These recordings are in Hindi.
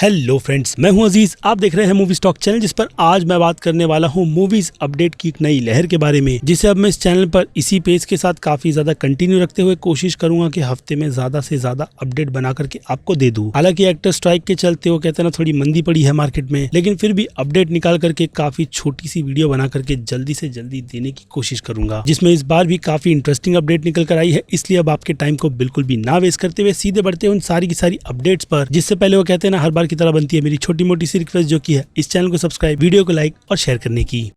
हेलो फ्रेंड्स, मैं हूं अजीज। आप देख रहे हैं मूवी स्टॉक चैनल, जिस पर आज मैं बात करने वाला हूं मूवीज अपडेट की एक नई लहर के बारे में, जिसे अब मैं इस चैनल पर इसी पेज के साथ काफी ज्यादा कंटिन्यू रखते हुए कोशिश करूंगा कि हफ्ते में ज्यादा से ज्यादा अपडेट बना करके आपको दे दूं। हालांकि एक्टर स्ट्राइक के चलते वो कहते हैं ना, थोड़ी मंदी पड़ी है मार्केट में, लेकिन फिर भी अपडेट निकाल करके काफी छोटी सी वीडियो बना करके जल्दी से जल्दी देने की कोशिश करूंगा, जिसमें इस बार भी काफी इंटरेस्टिंग अपडेट निकल कर आई है। इसलिए अब आपके टाइम को बिल्कुल भी ना वेस्ट करते हुए सीधे बढ़ते हैं उन सारी की सारी अपडेट्स पर, जिससे पहले वो कहते हैं ना, हर बार की तरह बनती है मेरी छोटी मोटी सी रिक्वेस्ट, जो की है इस चैनल को सब्सक्राइब, वीडियो को लाइक और शेयर करने की।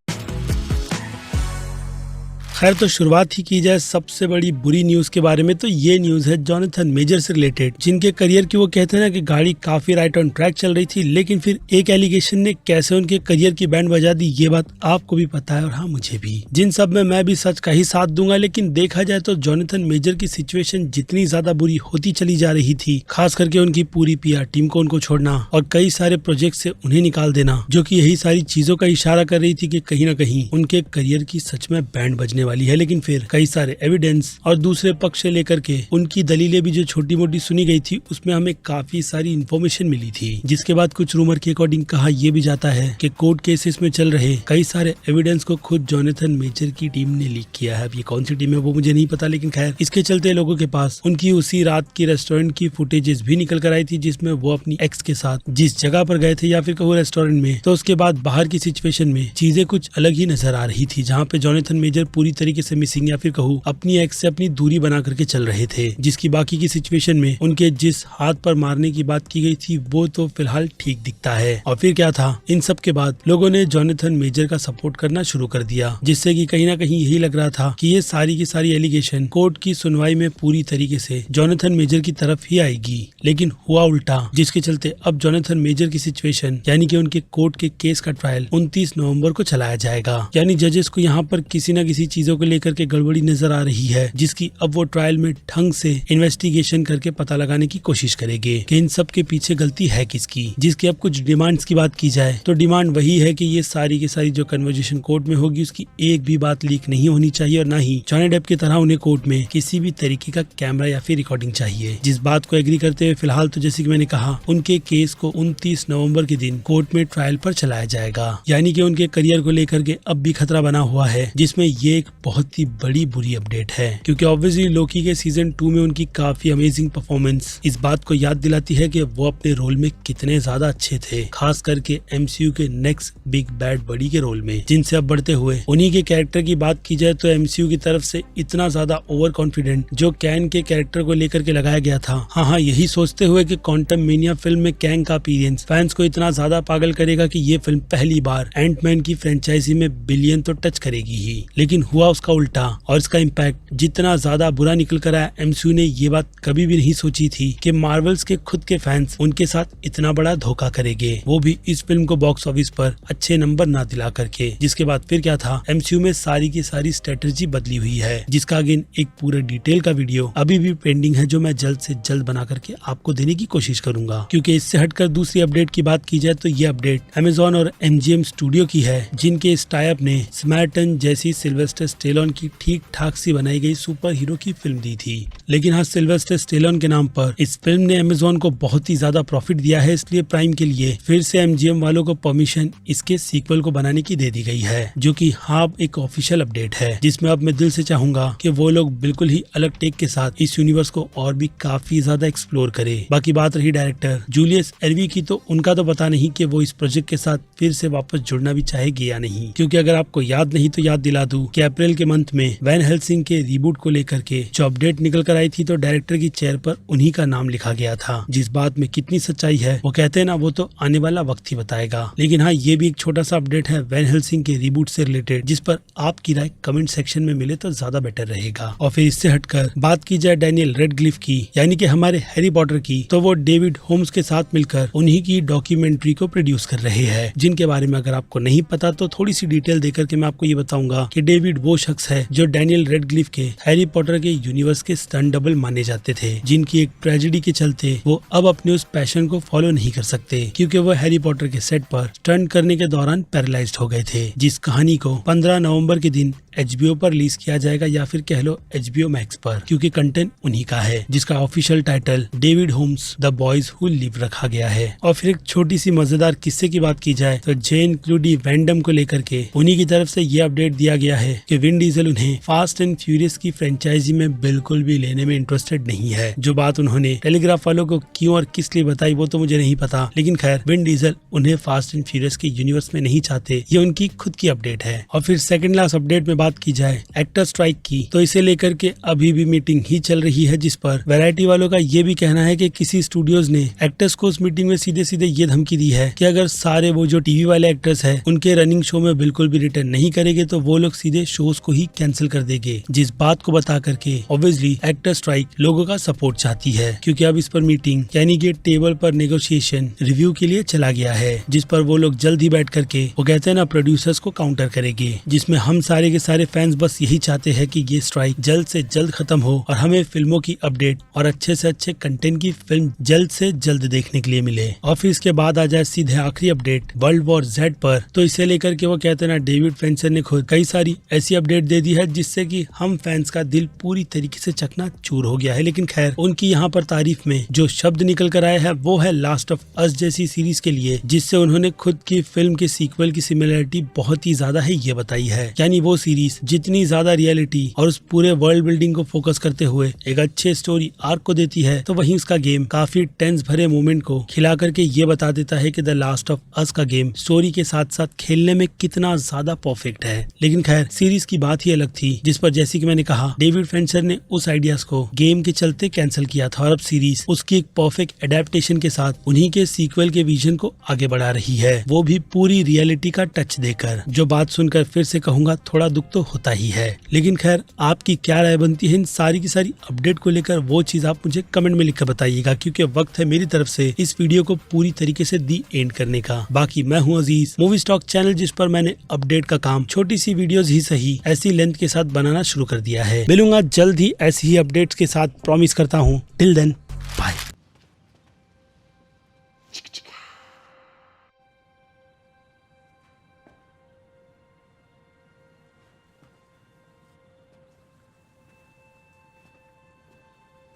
खैर, तो शुरुआत ही की जाए सबसे बड़ी बुरी न्यूज के बारे में, तो ये न्यूज है जोनाथन मेजर से रिलेटेड, जिनके करियर की वो कहते हैं ना कि गाड़ी काफी राइट ऑन ट्रैक चल रही थी, लेकिन फिर एक एलिगेशन ने कैसे उनके करियर की बैंड बजा दी, ये बात आपको भी पता है और हाँ, मुझे भी। जिन सब में मैं भी सच का ही साथ दूंगा, लेकिन देखा जाए तो जोनाथन मेजर की सिचुएशन जितनी ज्यादा बुरी होती चली जा रही थी, खास करके उनकी पूरी पीआर टीम को उनको छोड़ना और कई सारे प्रोजेक्ट से उन्हें निकाल देना, जो कि यही सारी चीजों का इशारा कर रही थी कि कहीं ना कहीं उनके करियर की सच में बैंड बजने वाली है। लेकिन फिर कई सारे एविडेंस और दूसरे पक्ष से लेकर के उनकी दलीलें भी जो छोटी मोटी सुनी गई थी, उसमें हमें काफी सारी इन्फॉर्मेशन मिली थी, जिसके बाद कुछ रूमर के अकॉर्डिंग कहा यह भी जाता है कि कोर्ट केसेस में चल रहे कई सारे एविडेंस को खुद जोनाथन मेजर की टीम ने लीक किया है। अब ये कौन सी टीम है वो मुझे नहीं पता, लेकिन खैर, इसके चलते लोगों के पास उनकी उसी रात की रेस्टोरेंट की फुटेजेस भी निकल कर आई थी, जिसमें वो अपनी एक्स के साथ जिस जगह पर गए थे या फिर कहूँ रेस्टोरेंट में, तो उसके बाद बाहर की सिचुएशन में चीजें कुछ अलग ही नजर आ रही थी, जहाँ पे जोनाथन मेजर पूरी तरीके से मिसिंग या फिर कहूँ अपनी एक्स से अपनी दूरी बना करके चल रहे थे, जिसकी बाकी की सिचुएशन में उनके जिस हाथ पर मारने की बात की गई थी वो तो फिलहाल ठीक दिखता है। और फिर क्या था, इन सब के बाद लोगों ने जोनाथन मेजर का सपोर्ट करना शुरू कर दिया, जिससे कि कहीं ना कहीं यही लग रहा था कि ये सारी की सारी एलिगेशन कोर्ट की सुनवाई में पूरी तरीके से जोनाथन मेजर की तरफ ही आएगी। लेकिन हुआ उल्टा, जिसके चलते अब जोनाथन मेजर की सिचुएशन यानी कि उनके कोर्ट के केस का ट्रायल 29 नवंबर को चलाया जाएगा। यानी जजेस को यहाँ पर किसी न किसी चीजों को लेकर के गड़बड़ी नजर आ रही है, जिसकी अब वो ट्रायल में ढंग से इन्वेस्टिगेशन करके पता लगाने की कोशिश करेंगे कि इन सब के पीछे गलती है किसकी। जिसकी अब कुछ डिमांड्स की बात की जाए तो डिमांड वही है कि ये सारी की सारी जो कन्वर्सेशन कोर्ट में होगी, उसकी एक भी बात लीक नहीं होनी चाहिए, और न ही जॉनी डेप की तरह उन्हें कोर्ट में किसी भी तरीके का कैमरा या फिर रिकॉर्डिंग चाहिए। जिस बात को एग्री करते हुए फिलहाल तो जैसे कि मैंने कहा, उनके केस को 29 नवंबर के दिन कोर्ट में ट्रायल पर चलाया जाएगा। यानी कि उनके करियर को लेकर के अब भी खतरा बना हुआ है, जिसमें ये एक बहुत ही बड़ी बुरी अपडेट है, क्योंकि ऑब्वियसली लोकी के सीजन 2 में उनकी काफी अमेजिंग परफॉर्मेंस इस बात को याद दिलाती है कि वो अपने रोल में कितने ज्यादा अच्छे थे, खास करके एमसीयू के नेक्स्ट बिग बैड बड़ी के रोल में, जिनसे अब बढ़ते हुए उन्हीं के कैरेक्टर की बात की जाए तो एमसीयू की तरफ से इतना ज्यादा ओवर कॉन्फिडेंट जो कैंग के कैरेक्टर को लेकर के लगाया गया था, हाँ, यही सोचते हुए कि क्वांटम मेनिया फिल्म में कैंग का अपीयरेंस फैंस को इतना ज्यादा पागल करेगा कि ये फिल्म पहली बार एंटमैन की फ्रेंचाइजी में बिलियन तो टच करेगी ही। लेकिन हुआ उसका उल्टा, और इसका इम्पैक्ट जितना ज्यादा बुरा निकल कर आया, एमसीयू ने ये बात कभी भी नहीं सोची थी कि मार्वल्स के खुद के फैंस उनके साथ इतना बड़ा धोखा करेंगे, वो भी इस फिल्म को बॉक्स ऑफिस पर अच्छे नंबर ना दिला करके। जिसके बाद फिर क्या था, एमसीयू में सारी की सारी स्ट्रेटेजी बदली हुई है, जिसका अगेन एक पूरे डिटेल का वीडियो अभी भी पेंडिंग है, जो मैं जल्द से जल्द बना करके आपको देने की कोशिश करूंगा। क्योंकि इससे हटकर दूसरी अपडेट की बात की जाए तो ये अपडेट अमेजॉन और एमजीएम स्टूडियो की है, जिनके इस टाइप ने स्मैर्टन जैसी सिल्वेस्टर स्टेलोन की ठीक ठाक सी बनाई गई सुपर हीरो की फिल्म दी थी। लेकिन हाँ, सिल्वेस्टर स्टेलोन के नाम पर इस फिल्म ने अमेजॉन को बहुत ही ज्यादा प्रॉफिट दिया है, इसलिए प्राइम के लिए फिर से एमजीएम वालों को परमिशन इसके सीक्वल को बनाने की दे दी गई है, जो कि हाँ एक ऑफिशियल अपडेट है, जिसमें अब मैं दिल से चाहूंगा कि वो लोग बिल्कुल ही अलग टेक के साथ इस यूनिवर्स को और भी काफी ज्यादा एक्सप्लोर करे। बाकी बात रही डायरेक्टर जूलियस एरवी की, तो उनका तो पता नहीं कि वो इस प्रोजेक्ट के साथ फिर से वापस जुड़ना भी चाहेगी या नहीं, क्योंकि अगर आपको याद नहीं तो याद दिला दूं कि अप्रैल के मंथ में वैन हेल्सिंग के रिबूट को लेकर के जो अपडेट निकल कर आई थी, तो डायरेक्टर की चेयर पर उन्हीं का नाम लिखा गया था। जिस बात में कितनी सच्चाई है वो कहते हैं ना, वो तो आने वाला वक्त ही बताएगा। लेकिन हाँ, ये भी एक छोटा सा अपडेट है वैन हेल्सिंग के रिबूट से रिलेटेड, जिस पर आपकी राय कमेंट सेक्शन में मिले तो ज्यादा बेटर रहेगा। और फिर इससे हटकर बात की जाए डैनियल रेडक्लिफ की, यानी कि हमारे हैरी पॉटर की, तो वो डेविड होम्स के साथ मिलकर उन्हीं की डॉक्यूमेंट्री को प्रोड्यूस कर रहे हैं, जिनके बारे में अगर आपको नहीं पता तो थोड़ी सी डिटेल देकर के मैं आपको ये बताऊंगा कि डेविड वो शख्स है जो डैनियल रेडक्लिफ के हैरी पॉटर के यूनिवर्स के स्टंट डबल माने जाते थे, जिनकी एक ट्रेजेडी के चलते वो अब अपने उस पैशन को फॉलो नहीं कर सकते, क्योंकि वो हैरी पॉटर के सेट पर स्टंट करने के दौरान पैरालाइज्ड हो गए थे। जिस कहानी को 15 नवंबर के दिन HBO पर रिलीज किया जाएगा या फिर कह लो HBO मैक्स पर, क्योंकि कंटेंट उन्हीं का है, जिसका official title David Holmes the boys who live रखा गया है। और फिर एक छोटी सी मजेदार किस्से की बात की जाए तो जेन क्लूडी वैंडम को लेकर के उन्हीं की तरफ से ये अपडेट दिया गया है कि विन डीजल उन्हें फास्ट एंड फ्यूरियस की फ्रेंचाइजी में बिल्कुल भी लेने में इंटरेस्टेड नहीं है। जो बात उन्होंने टेलीग्राफ वालों को क्यों और किस लिए बताई वो तो मुझे नहीं पता, लेकिन खैर विन डीजल उन्हें फास्ट एंड फ्यूरियस के यूनिवर्स में नहीं चाहते, ये उनकी खुद की अपडेट है। और फिर सेकंड लास्ट अपडेट में बात की जाए एक्टर स्ट्राइक की, तो इसे लेकर के अभी भी मीटिंग ही चल रही है, जिस पर वैरायटी वालों का ये भी कहना है कि किसी स्टूडियोज ने एक्टर्स को उस मीटिंग में सीधे सीधे ये धमकी दी है कि अगर सारे वो जो टीवी वाले एक्टर्स है उनके रनिंग शो में बिल्कुल भी रिटर्न नहीं करेंगे तो वो लोग सीधे शोज को ही कैंसिल कर देंगे। जिस बात को बता करके ऑब्वियसली एक्टर स्ट्राइक लोगों का सपोर्ट चाहती है, क्योंकि अब इस पर मीटिंग यानी कि टेबल पर नेगोशिएशन रिव्यू के लिए चला गया है, जिस पर वो लोग जल्द ही बैठ करके वो कहते हैं ना प्रोड्यूसर्स को काउंटर करेंगे, जिसमें हम सारे के सारे फैंस बस यही चाहते हैं कि ये स्ट्राइक जल्द से जल्द खत्म हो और हमें फिल्मों की अपडेट और अच्छे से अच्छे कंटेंट की फिल्म जल्द से जल्द देखने के लिए मिले। और फिर इसके बाद आ जाए सीधे आखिरी अपडेट वर्ल्ड वॉर Z पर, तो इसे लेकर के वो कहते हैं ना डेविड फिंचर ने खुद कई सारी ऐसी अपडेट दे दी है जिससे कि हम फैंस का दिल पूरी तरीके से चकनाचूर हो गया है। लेकिन खैर उनकी यहाँ पर तारीफ में जो शब्द निकल कर आया है वो है लास्ट ऑफ अस जैसी सीरीज के लिए, जिससे उन्होंने खुद की फिल्म के सीक्वल की सिमिलरिटी बहुत ही ज्यादा है ये बताई है। यानी वो सीरीज जितनी ज्यादा रियलिटी और उस पूरे वर्ल्ड बिल्डिंग को फोकस करते हुए एक अच्छे स्टोरी आर्क को देती है, तो वहीं उसका गेम काफी टेंस भरे मोमेंट को खिला करके ये बता देता है कि द लास्ट ऑफ अस का गेम स्टोरी के साथ साथ खेलने में कितना ज्यादा परफेक्ट है। लेकिन खैर सीरीज की बात ही अलग थी, जिस पर जैसे कि मैंने कहा डेविड फिंचर ने उस आइडियाज को गेम के चलते कैंसिल किया था और अब सीरीज उसकी एक परफेक्ट एडेप्टेशन के साथ उन्हीं के सीक्वल के विजन को आगे बढ़ा रही है, वो भी पूरी रियलिटी का टच देकर। जो बात सुनकर फिर से कहूंगा थोड़ा दुख तो होता ही है, लेकिन खैर आपकी क्या राय बनती है इन सारी की सारी अपडेट को लेकर वो चीज आप मुझे कमेंट में लिखकर बताइएगा, क्योंकि वक्त है मेरी तरफ से इस वीडियो को पूरी तरीके से दी एंड करने का। बाकी मैं हूं अजीज, मूवी स्टॉक चैनल, जिस पर मैंने अपडेट का काम छोटी सी वीडियोस ही सही ऐसी लेंथ के साथ बनाना शुरू कर दिया है। मिलूंगा जल्द ही ऐसी ही अपडेट्स के साथ, प्रॉमिस करता हूं। Till then bye.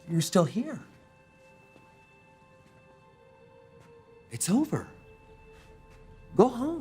You're still here. It's over. Go home.